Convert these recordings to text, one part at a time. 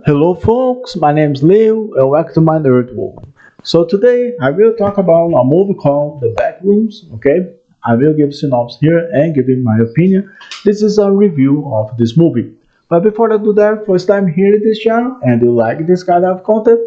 Hello folks, my name is Leo and welcome to my nerd world. So today I will talk about a movie called The Backrooms, okay? I will give synopsis here and give you my opinion. This is a review of this movie. But before I do that, first time here in this channel and you like this kind of content,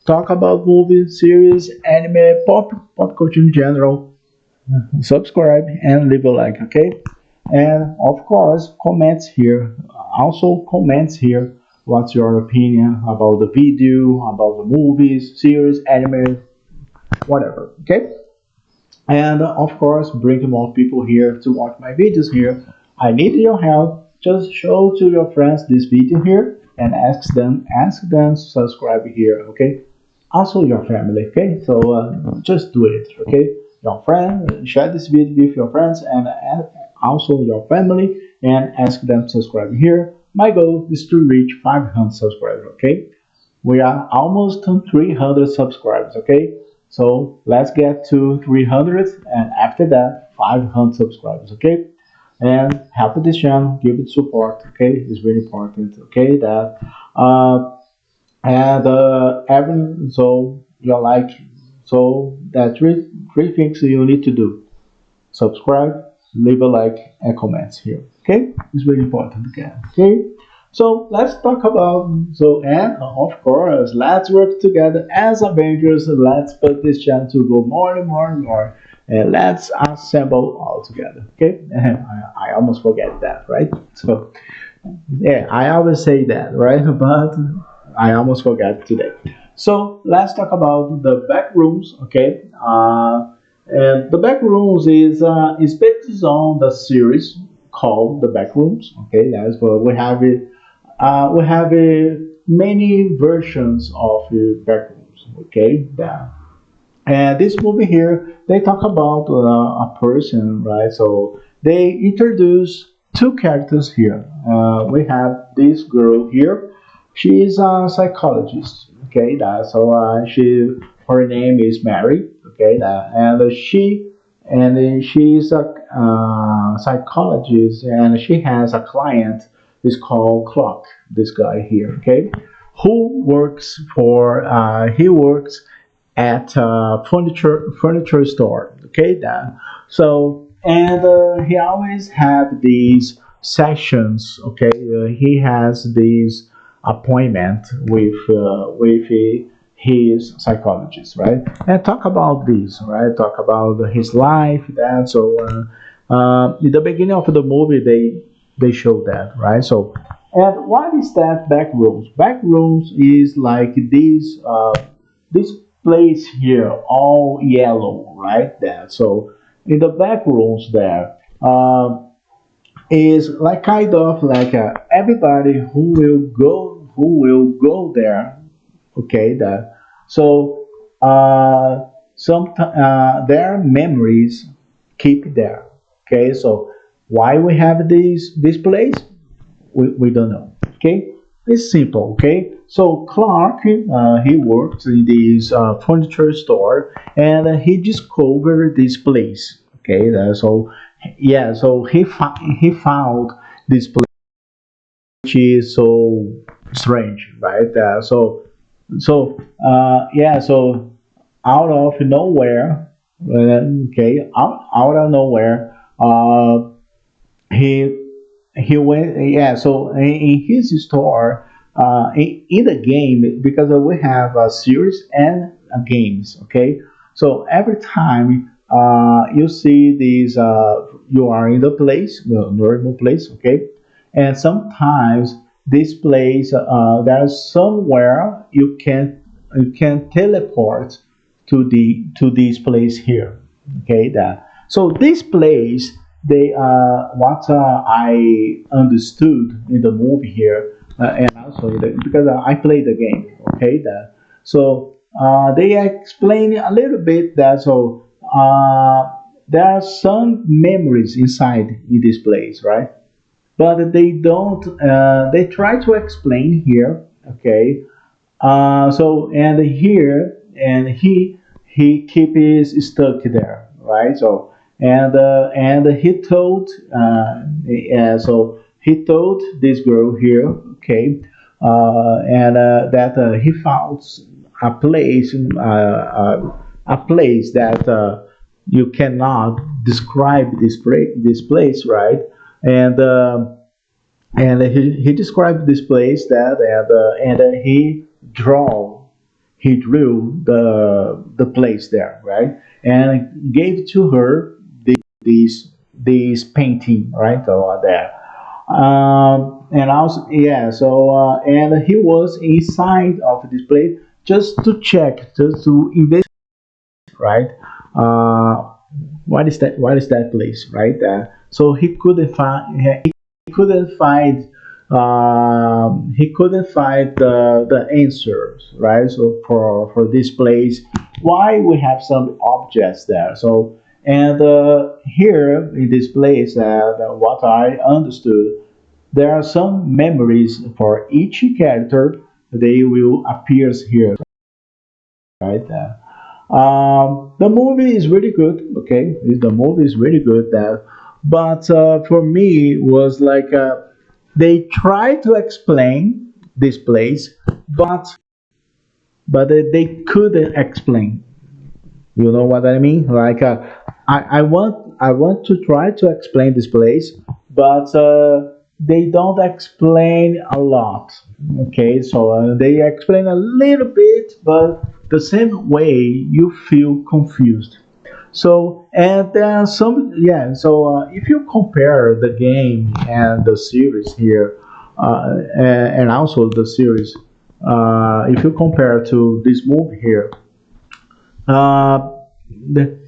talk about movies, series, anime, pop culture in general, subscribe and leave a like, okay? And of course, comments here. Also, comments here. What's your opinion about the video, about the movies, series, anime, whatever, okay? And of course, bring more people here to watch my videos here. I need your help. Just show to your friends this video here and ask them to subscribe here, okay? Also your family, okay? So just do it, okay? Your friend, share this video with your friends and also your family and ask them to subscribe here. My goal is to reach 500 subscribers, okay? We are almost on 300 subscribers, okay? So let's get to 300 and after that 500 subscribers, okay? And help this channel, give it support, okay? It's very important, okay? That and every so you're like so that three things you need to do: subscribe, leave a like, and comments here. Okay, it's very important again. Okay, so let's talk about and of course let's work together as Avengers. Let's put this channel to go more and more and more. And let's assemble all together. Okay, I almost forget that, right? So yeah, I always say that, right? But I almost forgot today. So let's talk about the back rooms, okay? And the Backrooms is based on the series called the Backrooms. Okay, that's what we have. Many versions of Backrooms. Okay, and this movie here they talk about a person, right? So they introduce two characters here. We have this girl here. She is a psychologist. Okay, she her name is Mary. Okay, she is a psychologist and she has a client. Is called Clock. This guy here. Okay, who works for he works at a furniture store. Okay, that so and he always have these sessions. Okay, he has these appointment with his psychologist, right? And talk about this, right? Talk about his life. That so in the beginning of the movie they show that, right? So and what is that Backrooms? Backrooms is like this place here, all yellow, right there. So in the back rooms there is like kind of like everybody who will go there. Okay, that so their memories keep there. Okay, so why we have this place? We don't know. Okay, it's simple. Okay, so Clark he works in this furniture store and he discovered this place. Okay, so yeah, so he found this place which is so strange, right? Yeah, so out of nowhere, okay, out of nowhere, he he went yeah so in his store in the game because we have a series and games, okay, so every time you see these you are in the place the normal place, okay, and sometimes this place there's somewhere you can teleport to this place here, okay, that so this place they what I understood in the movie here and also because I played the game, okay, that so they explain a little bit that so there are some memories inside in this place, right, but they don't they try to explain here, okay, so and here and he keep his stuck there, right? So and he told so he told this girl here, okay, and that he found a place, a place that you cannot describe this place, right? And he described this place that and he drew the place there, right? And gave to her this painting right over there. And also, yeah, so and he was inside of this place just to check, just to investigate, right? Uh, what is that place, right? So he couldn't find he couldn't find the answers, right? So for this place, why we have some objects there? So and here in this place, what I understood, there are some memories for each character. They will appears here, right? The movie is really good. Okay, the movie is really good. But for me, it was like they try to explain this place, but they couldn't explain. You know what I mean? Like I want to try to explain this place, but they don't explain a lot. Okay, so they explain a little bit, but the same way you feel confused. So and there are some, yeah. So if you compare the game and the series here, and also the series, if you compare to this movie here, the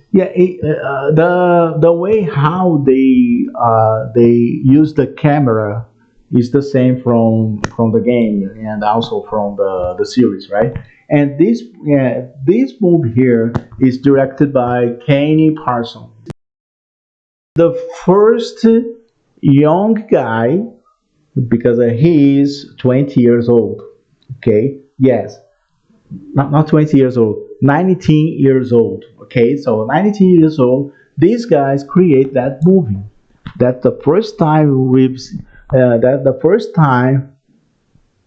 way how they use the camera is the same from the game and also from the series, right? And this movie here is directed by Kenny Parson, the first young guy, because he is 20 years old. Okay, yes, not 20 years old, 19 years old. Okay, so 19 years old, these guys create that movie. That the first time that the first time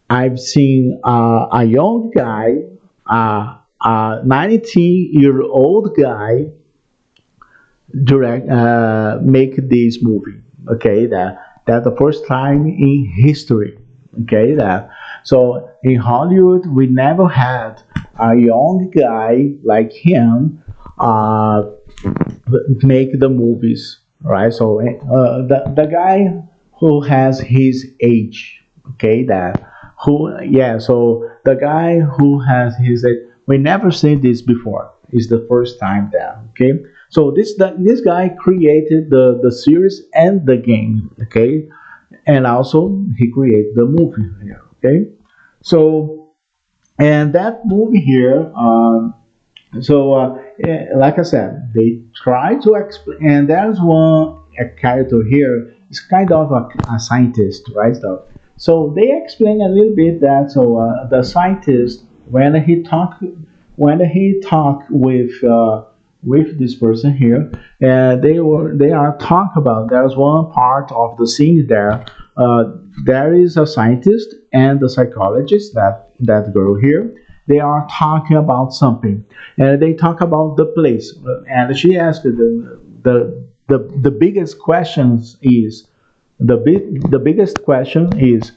I've seen a young guy, a 19-year-old guy direct make this movie. Okay, that the first time in history. Okay, that so in Hollywood we never had a young guy like him uh, make the movies, right? So the guy who has his age, okay, that who yeah, so the guy who has his age, we never seen this before. It's the first time that, okay. So this guy created the series and the game, okay, and also he created the movie here, okay. So and that movie here, like I said, they try to explain, and there's one a character here. It's kind of a scientist, right? So they explain a little bit that the scientist when he talk with this person here, they are talk about. There's one part of the scene there. There is a scientist and the psychologist, that girl here. They are talking about something, and they talk about the place. And she asked the biggest questions is the biggest question is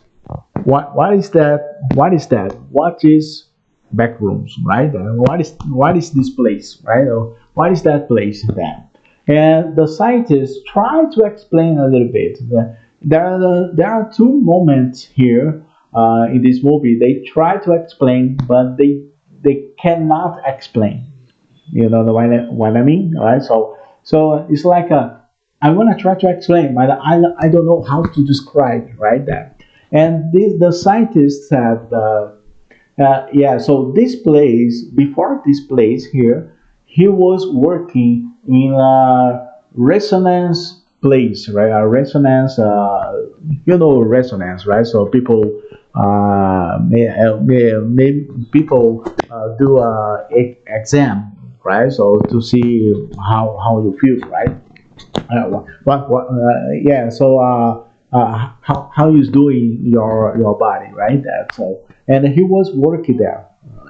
what is that? What is Backrooms, right? What is this place, right? Or what is that place then? And the scientists try to explain a little bit. There are two moments here in this movie. They try to explain, but they cannot explain. You know what I mean, all right? So it's like I want to try to explain, but I don't know how to describe, right? That and the scientists said. Yeah, so this place, before this place here, he was working in a resonance place, right? A resonance, resonance, right? So people, people do a exam, right? So to see how you feel, right? Yeah, so how is doing your body, right? That so, and he was working there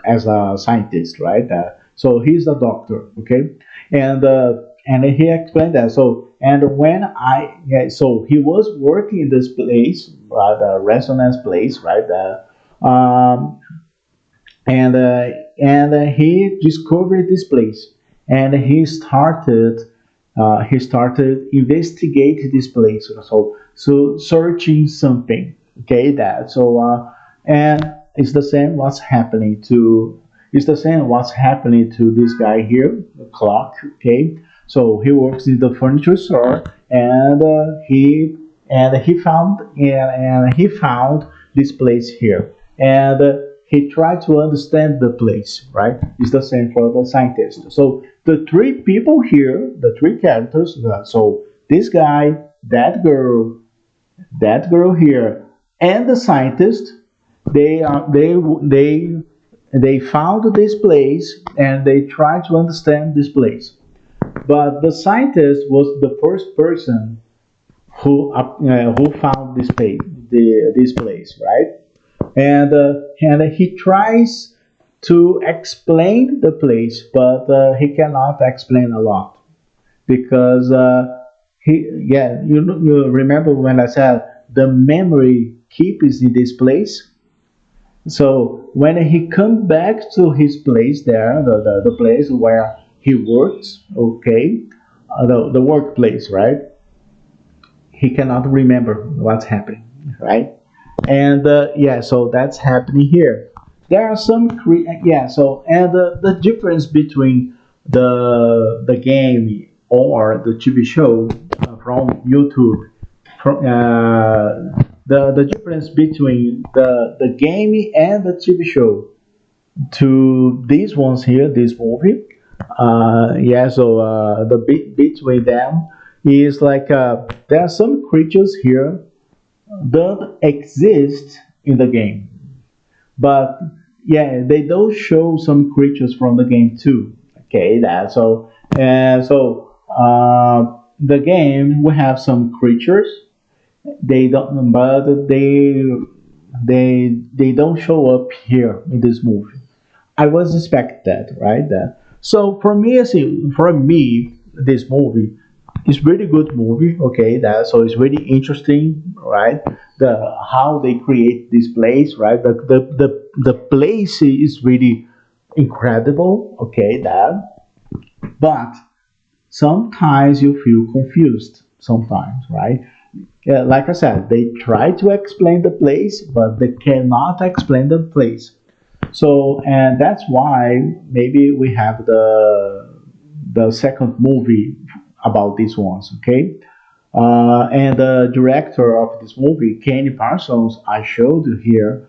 as a scientist, right? So he's a doctor, okay, and he explained that. So and when I yeah, so he was working in this place, the resonance place, right? And he discovered this place, and he started investigate this place, so searching something, okay, that so and it's the same what's happening to it's the same what's happening to this guy here, the clock, okay. So he works in the furniture store, and he found this place here, and he tried to understand the place, right? It's the same for the scientist. So the three people here, the three characters, so this guy, that girl here, and the scientist, they are they found this place and they tried to understand this place. But the scientist was the first person who found this place, right? And he tries to explain the place, but he cannot explain a lot because you remember when I said the memory keeps in this place. So when he comes back to his place there, the place where he works, okay, the workplace, right? He cannot remember what's happening, right? And yeah, so that's happening here. There are yeah. So and the difference between the game or the TV show from YouTube, the difference between the game and the TV show to these ones here, this movie. Yeah, so between them is like there are some creatures here that exist in the game, but yeah, they do show some creatures from the game too. Okay, that so and so the game we have some creatures. They don't, but they don't show up here in this movie. I was expect that, right? That. So for me, this movie is really good movie. Okay, that so it's really interesting, right? The how they create this place, right? The place is really incredible. Okay, that but sometimes you feel confused. Sometimes, right? Yeah, like I said, they try to explain the place, but they cannot explain the place. So, and that's why maybe we have the second movie about these ones, okay? And the director of this movie, Kenny Parsons, I showed you here,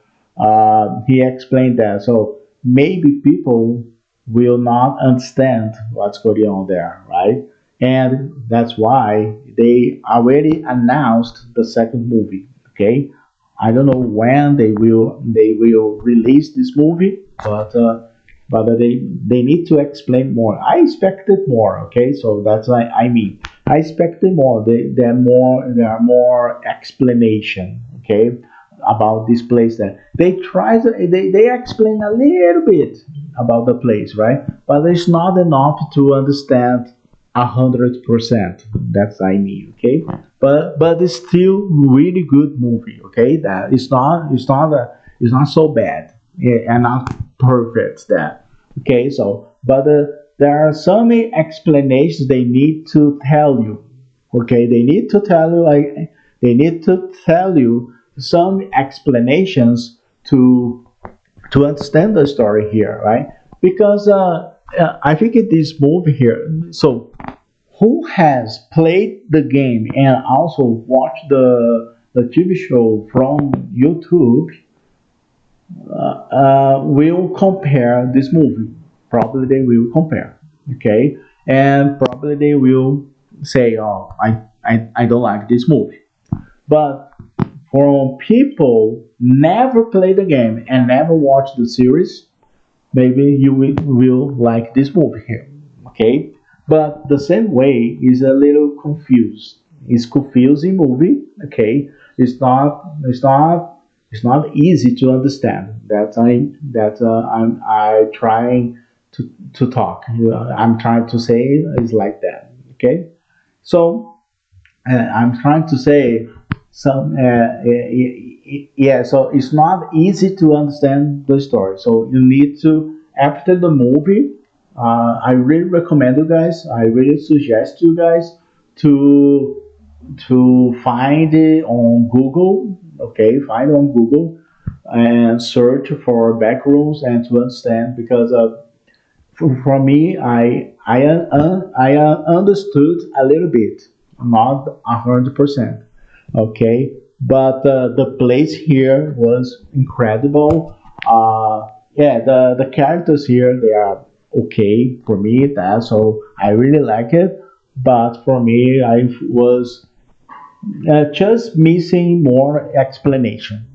he explained that. So maybe people will not understand what's going on there, right? And that's why they already announced the second movie, okay? I don't know when they will release this movie, but they need to explain more. I expected more. Okay, so that's what I mean. I expected more. There are more explanation. Okay, about this place that they explain a little bit about the place, right? But it's not enough to understand 100%. That's I mean, okay. But it's still really good movie. Okay, that it's not so bad, yeah, and not perfect. That okay. So but there are so many explanations they need to tell you. Okay, they need to tell you some explanations to understand the story here, right? Because I think in this movie here, so who has played the game and also watched the TV show from YouTube will compare this movie. Probably they will compare, okay, and probably they will say, "Oh, I don't like this movie." But for people never play the game and never watch the series, maybe you will like this movie here, okay. But the same way is a little confused. It's confusing movie, okay. it's not easy to understand. I trying to talk. I'm trying to say is like that. Okay, so I'm trying to say some yeah. So it's not easy to understand the story. So you need to after the movie. I really recommend you guys. I really suggest you guys to find it on Google. Okay, find it on Google and search for Backrooms and to understand because for me, I understood a little bit, not 100%. Okay, but the place here was incredible. Yeah, the characters here they are okay for me. That so I really like it. But for me, I was just missing more explanation.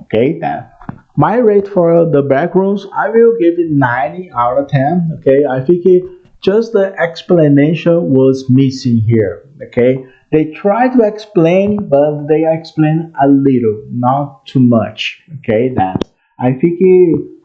Okay, that my rate for the backrooms, I will give it 90 out of 10. Okay, I think just the explanation was missing here. Okay, they try to explain, but they explain a little, not too much. Okay, that I think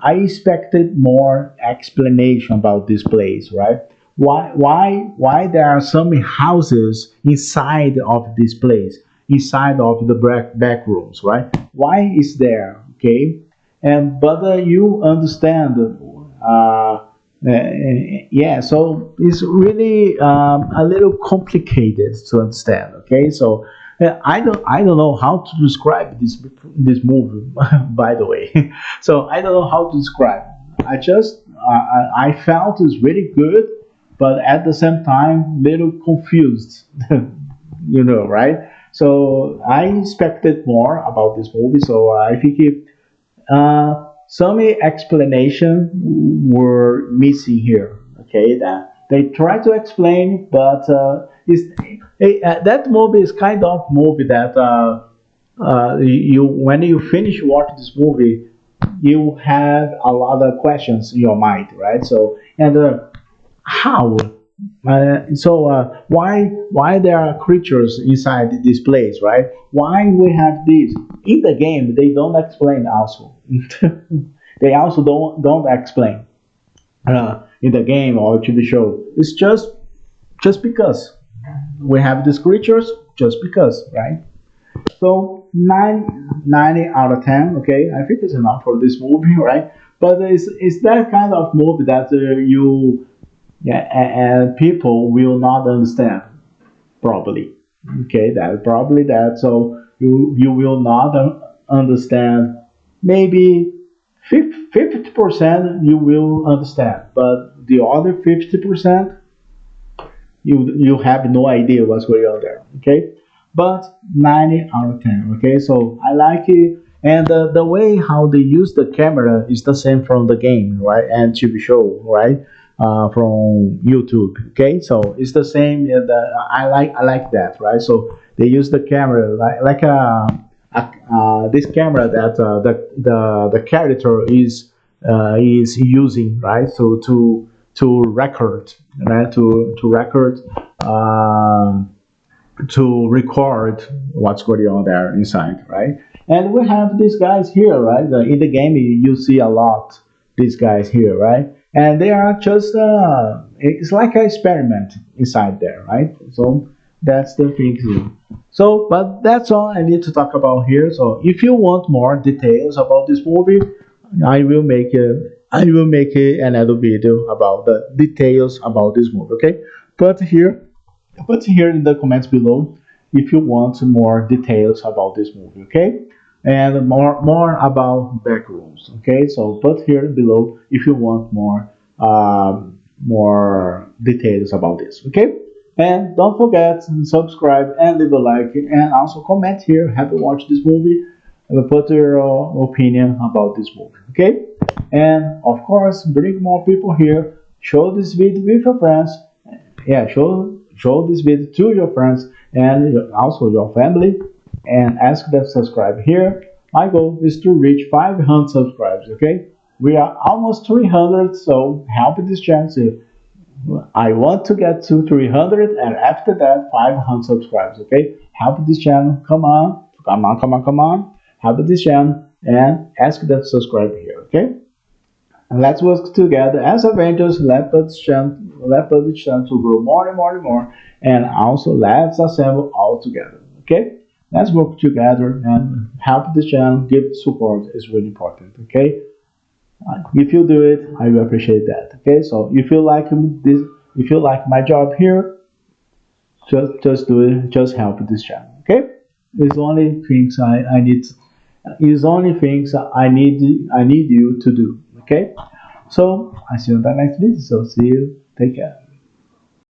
I expected more explanation about this place, right? Why there are some houses inside of this place, inside of the back rooms, right? Why is there? Okay, and but you understand yeah, so it's really a little complicated to understand. Okay, so I don't know how to describe this movie. By the way, so I don't know how to describe. I just I felt it's really good, but at the same time, little confused. Right? So I expected more about this movie. So I think some explanation were missing here. Okay, that they try to explain, but that movie is kind of movie that you when you finish watching this movie, you have a lot of questions in your mind, right? So and how why there are creatures inside this place, right? Why we have this in the game? They don't explain also. They also don't explain in the game or TV show. It's just because we have these creatures, just because, right? So 90 out of 10. Okay, I think it's enough for this movie, right? But it's that kind of movie that you yeah, and people will not understand probably. Okay, that probably that. So you will not understand. Maybe 50% you will understand, but the other 50% you have no idea what's going on there. Okay, but 90 out of 10. Okay, so I like it. And the way how they use the camera is the same from the game, right? And TV show, right? From YouTube. Okay, so it's the same. I like that, right? So they use the camera like this camera that the character is using, right? So to record, right? To record. To record what's going on there inside, right? And we have these guys here, right? In the game, you see a lot these guys here, right? And they are just it's like an experiment inside there, right? So that's the thing here. So, but that's all I need to talk about here. So, if you want more details about this movie, I will make another video about the details about this movie. Okay, but here put here in the comments below if you want more details about this movie, okay? And more about Backrooms, okay? So put here below if you want more details about this, okay? And don't forget to subscribe and leave a like and also comment here. Have you watched this movie? And put your opinion about this movie, okay? And of course, bring more people here. Show this video with your friends. Yeah, show this video to your friends and also your family and ask them to subscribe here. My goal is to reach 500 subscribers. Okay, we are almost 300, so help this channel. I want to get to 300 and after that 500 subscribers. Okay, help this channel. Come on, Come on, help this channel and ask them to subscribe here, okay? And let's work together as Avengers. Let the channel to grow more and more and more, and also let's assemble all together, okay? Let's work together and help the channel. Give support is really important, okay? If you do it, I will appreciate that, okay? So if you like this, if you like my job here, just do it. Just help this channel, okay? It's only things I need. It's only things I need you to do, okay? So I see you in the next video. So see you. Take care.